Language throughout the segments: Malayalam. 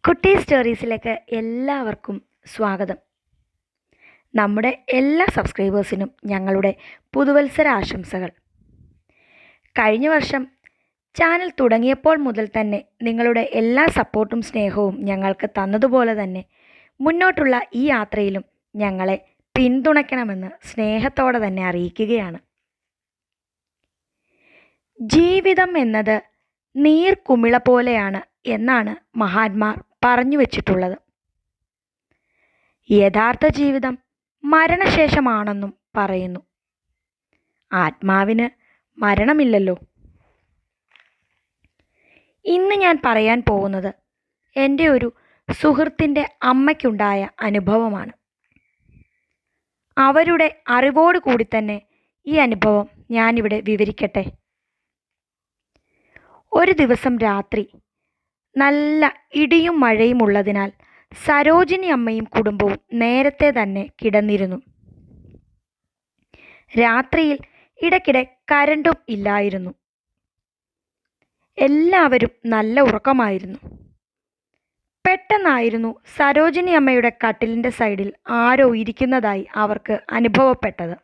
കുട്ടി സ്റ്റോറീസിലേക്ക് എല്ലാവർക്കും സ്വാഗതം. നമ്മുടെ എല്ലാ സബ്സ്ക്രൈബേഴ്സിനും ഞങ്ങളുടെ പുതുവത്സര ആശംസകൾ. കഴിഞ്ഞ വർഷം ചാനൽ തുടങ്ങിയപ്പോൾ മുതൽ തന്നെ നിങ്ങളുടെ എല്ലാ സപ്പോർട്ടും സ്നേഹവും ഞങ്ങൾക്ക് തന്നതുപോലെ തന്നെ മുന്നോട്ടുള്ള ഈ യാത്രയിലും ഞങ്ങളെ പിന്തുണയ്ക്കണമെന്ന് സ്നേഹത്തോടെ തന്നെ അറിയിക്കുകയാണ്. ജീവിതം എന്നത് നീർക്കുമിള പോലെയാണ് എന്നാണ് മഹാന്മാർ പറഞ്ഞു വച്ചിട്ടുള്ളത്. യഥാർത്ഥ ജീവിതം മരണശേഷമാണെന്നും പറയുന്നു. ആത്മാവിന് മരണമില്ലല്ലോ. ഇന്ന് ഞാൻ പറയാൻ പോകുന്നത് എൻ്റെ ഒരു സുഹൃത്തിൻ്റെ അമ്മയ്ക്കുണ്ടായ അനുഭവമാണ്. അവരുടെ അറിവോട് കൂടി തന്നെ ഈ അനുഭവം ഞാനിവിടെ വിവരിക്കട്ടെ. ഒരു ദിവസം രാത്രി നല്ല ഇടിയും മഴയും ഉള്ളതിനാൽ സരോജിനി അമ്മയും കുടുംബവും നേരത്തെ തന്നെ കിടന്നിരുന്നു. രാത്രിയിൽ ഇടയ്ക്കിടെ കരണ്ടും ഇല്ലായിരുന്നു. എല്ലാവരും നല്ല ഉറക്കമായിരുന്നു. പെട്ടെന്നായിരുന്നു സരോജിനി അമ്മയുടെ കട്ടിലിൻ്റെ സൈഡിൽ ആരോ ഇരിക്കുന്നതായി അവർക്ക് അനുഭവപ്പെട്ടത്.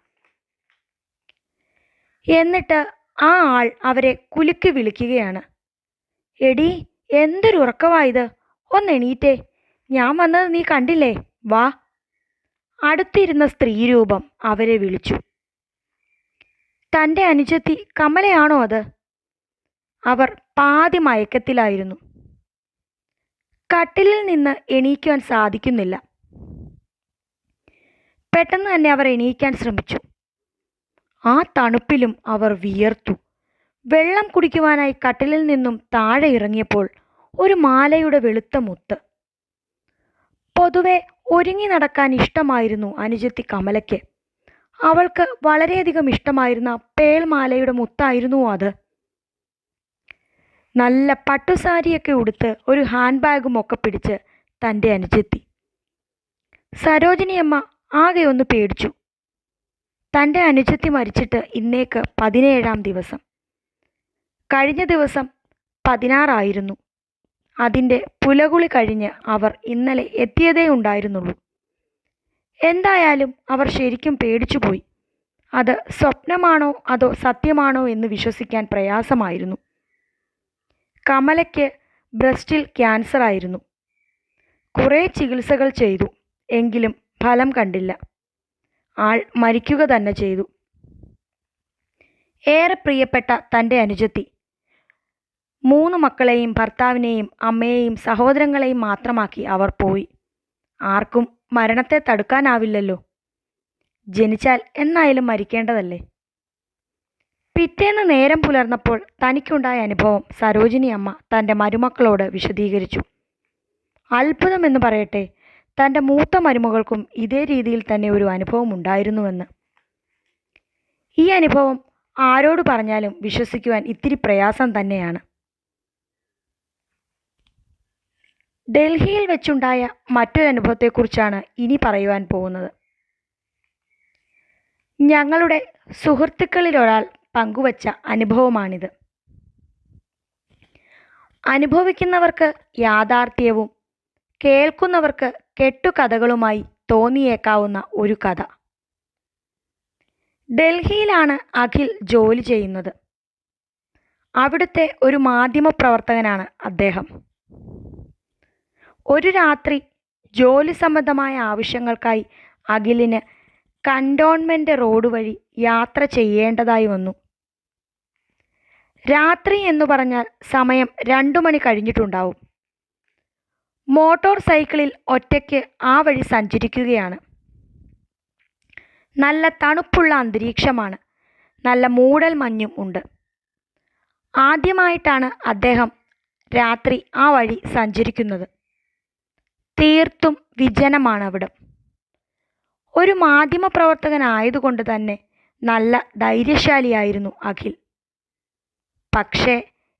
എന്നിട്ട് ആ ആൾ അവരെ കുലുക്കി വിളിക്കുകയാണ്. എടീ, എന്തൊരു ഉറക്കമായത്, ഒന്നെണീറ്റേ, ഞാൻ വന്നത് നീ കണ്ടില്ലേ, വാ. അടുത്തിരുന്ന സ്ത്രീരൂപം അവരെ വിളിച്ചു. തൻ്റെ അനുജത്തി കമലയാണോ അത്? അവർ പാതി മയക്കത്തിലായിരുന്നു. കട്ടിലിൽ നിന്ന് എണീക്കാൻ സാധിക്കുന്നില്ല. പെട്ടെന്ന് തന്നെ അവർ എണീക്കാൻ ശ്രമിച്ചു. ആ തണുപ്പിലും അവർ വിയർത്തു. വെള്ളം കുടിക്കുവാനായി കട്ടിലിൽ നിന്നും താഴെ ഇറങ്ങിയപ്പോൾ ഒരു മാലയുടെ വെളുത്ത മുത്ത്. പൊതുവെ ഒരുങ്ങി നടക്കാൻ ഇഷ്ടമായിരുന്നു അനുജത്തി കമലയ്ക്ക്. അവൾക്ക് വളരെയധികം ഇഷ്ടമായിരുന്ന പേൾമാലയുടെ മുത്തായിരുന്നു അത്. നല്ല പട്ടുസാരിയൊക്കെ ഉടുത്ത് ഒരു ഹാൻഡ് ബാഗും ഒക്കെ പിടിച്ച് തൻ്റെ അനുജത്തി. സരോജിനിയമ്മ ആകെ ഒന്ന് പേടിച്ചു. തൻ്റെ അനുജത്തി മരിച്ചിട്ട് ഇന്നേക്ക് 17-ാം ദിവസം. കഴിഞ്ഞ ദിവസം 16 അതിൻ്റെ പുലകുളി കഴിഞ്ഞ് അവർ ഇന്നലെ എത്തിയതേ ഉണ്ടായിരുന്നുള്ളൂ. എന്തായാലും അവർ ശരിക്കും പേടിച്ചുപോയി. അത് സ്വപ്നമാണോ അതോ സത്യമാണോ എന്ന് വിശ്വസിക്കാൻ പ്രയാസമായിരുന്നു. കമലയ്ക്ക് ബ്രസ്റ്റിൽ ക്യാൻസർ ആയിരുന്നു. കുറേ ചികിത്സകൾ ചെയ്തു, എങ്കിലും ഫലം കണ്ടില്ല. ആൾ മരിക്കുക തന്നെ ചെയ്തു. ഏറെ പ്രിയപ്പെട്ട തൻ്റെ അനുജത്തി 3 മക്കളെയും ഭർത്താവിനെയും അമ്മയെയും സഹോദരങ്ങളെയും മാത്രമാക്കി അവർ പോയി. ആർക്കും മരണത്തെ തടുക്കാനാവില്ലല്ലോ. ജനിച്ചാൽ എന്നായാലും മരിക്കേണ്ടതല്ലേ. പിറ്റേന്ന് നേരം പുലർന്നപ്പോൾ തനിക്കുണ്ടായ അനുഭവം സരോജിനി അമ്മ തൻ്റെ മരുമക്കളോട് വിശദീകരിച്ചു. അത്ഭുതമെന്ന് പറയട്ടെ, തൻ്റെ മൂത്ത മരുമകൾക്കും ഇതേ രീതിയിൽ തന്നെ ഒരു അനുഭവം ഉണ്ടായിരുന്നുവെന്ന്. ഈ അനുഭവം ആരോട് പറഞ്ഞാലും വിശ്വസിക്കുവാൻ ഇത്തിരി പ്രയാസം തന്നെയാണ്. ഡൽഹിയിൽ വെച്ചുണ്ടായ മറ്റൊരു അനുഭവത്തെക്കുറിച്ചാണ് ഇനി പറയുവാൻ പോകുന്നത്. ഞങ്ങളുടെ സുഹൃത്തുക്കളിലൊരാൾ പങ്കുവച്ച അനുഭവമാണിത്. അനുഭവിക്കുന്നവർക്ക് യാഥാർത്ഥ്യവും കേൾക്കുന്നവർക്ക് കെട്ടുകഥകളുമായി തോന്നിയേക്കാവുന്ന ഒരു കഥ. ഡൽഹിയിലാണ് അഖിൽ ജോലി ചെയ്യുന്നത്. അവിടുത്തെ ഒരു മാധ്യമപ്രവർത്തകനാണ് അദ്ദേഹം. ഒരു രാത്രി ജോലി സംബന്ധമായ ആവശ്യങ്ങൾക്കായി അഖിലിന് കൻ്റോൺമെൻ്റ് റോഡ് വഴി യാത്ര ചെയ്യേണ്ടതായി വന്നു. രാത്രി എന്ന് പറഞ്ഞാൽ സമയം 2 മണി കഴിഞ്ഞിട്ടുണ്ടാവും. മോട്ടോർ സൈക്കിളിൽ ഒറ്റയ്ക്ക് ആ വഴി സഞ്ചരിക്കുകയാണ്. നല്ല തണുപ്പുള്ള അന്തരീക്ഷമാണ്. നല്ല മൂടൽ മഞ്ഞും ഉണ്ട്. ആദ്യമായിട്ടാണ് അദ്ദേഹം രാത്രി ആ വഴി സഞ്ചരിക്കുന്നത്. തീർത്തും വിജനമാണ് അവിടം. ഒരു മാധ്യമപ്രവർത്തകനായതുകൊണ്ട് തന്നെ നല്ല ധൈര്യശാലിയായിരുന്നു അഖിൽ. പക്ഷേ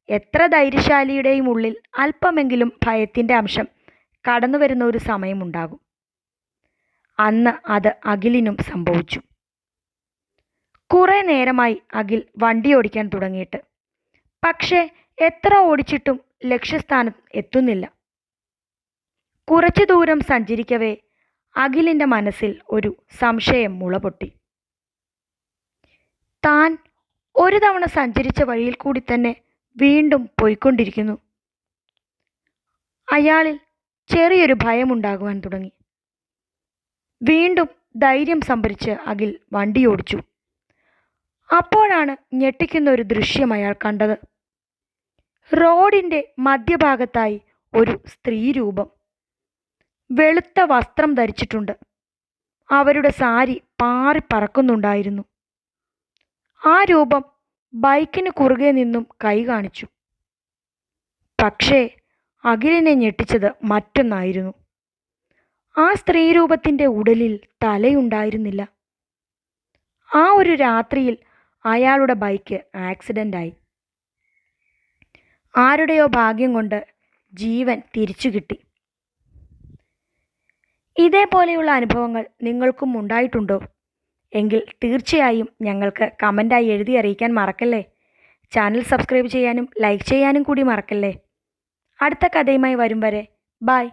എത്ര ധൈര്യശാലിയുടെയും ഉള്ളിൽ അല്പമെങ്കിലും ഭയത്തിൻ്റെ അംശം കടന്നു വരുന്ന ഒരു സമയമുണ്ടാകും. അന്ന് അത് അഖിലിനും സംഭവിച്ചു. കുറേ നേരമായി അഖിൽ വണ്ടി ഓടിക്കാൻ തുടങ്ങിയിട്ട്. പക്ഷേ എത്ര ഓടിച്ചിട്ടും ലക്ഷ്യസ്ഥാനം എത്തുന്നില്ല. കുറച്ചു ദൂരം സഞ്ചരിക്കവേ അഖിലിൻ്റെ മനസ്സിൽ ഒരു സംശയം മുളപൊട്ടി. താൻ ഒരു തവണ സഞ്ചരിച്ച വഴിയിൽ കൂടി തന്നെ വീണ്ടും പോയിക്കൊണ്ടിരിക്കുന്നു. അയാളിൽ ചെറിയൊരു ഭയമുണ്ടാകുവാൻ തുടങ്ങി. വീണ്ടും ധൈര്യം സംഭരിച്ച് അഖിൽ വണ്ടിയോടിച്ചു. അപ്പോഴാണ് ഞെട്ടിക്കുന്ന ഒരു ദൃശ്യം അയാൾ കണ്ടത്. റോഡിൻ്റെ മധ്യഭാഗത്തായി ഒരു സ്ത്രീരൂപം. വെളുത്ത വസ്ത്രം ധരിച്ചിട്ടുണ്ട്. അവരുടെ സാരി പാറിപ്പറക്കുന്നുണ്ടായിരുന്നു. ആ രൂപം ബൈക്കിന് കുറുകെ നിന്നും കൈ കാണിച്ചു. പക്ഷേ അഖിലിനെ ഞെട്ടിച്ചത് മറ്റൊന്നായിരുന്നു. ആ സ്ത്രീരൂപത്തിൻ്റെ ഉടലിൽ തലയുണ്ടായിരുന്നില്ല. ആ ഒരു രാത്രിയിൽ അയാളുടെ ബൈക്ക് ആക്സിഡൻ്റായി. ആരുടെയോ ഭാഗ്യം കൊണ്ട് ജീവൻ തിരിച്ചു കിട്ടി. ഇതേപോലെയുള്ള അനുഭവങ്ങൾ നിങ്ങൾക്കും ഉണ്ടായിട്ടുണ്ടോ? എങ്കിൽ തീർച്ചയായും ഞങ്ങൾക്ക് കമൻ്റായി എഴുതി അറിയിക്കാൻ മറക്കല്ലേ. ചാനൽ സബ്സ്ക്രൈബ് ചെയ്യാനും ലൈക്ക് ചെയ്യാനും കൂടി മറക്കല്ലേ. അടുത്ത കഥയുമായി വരും വരെ ബൈ.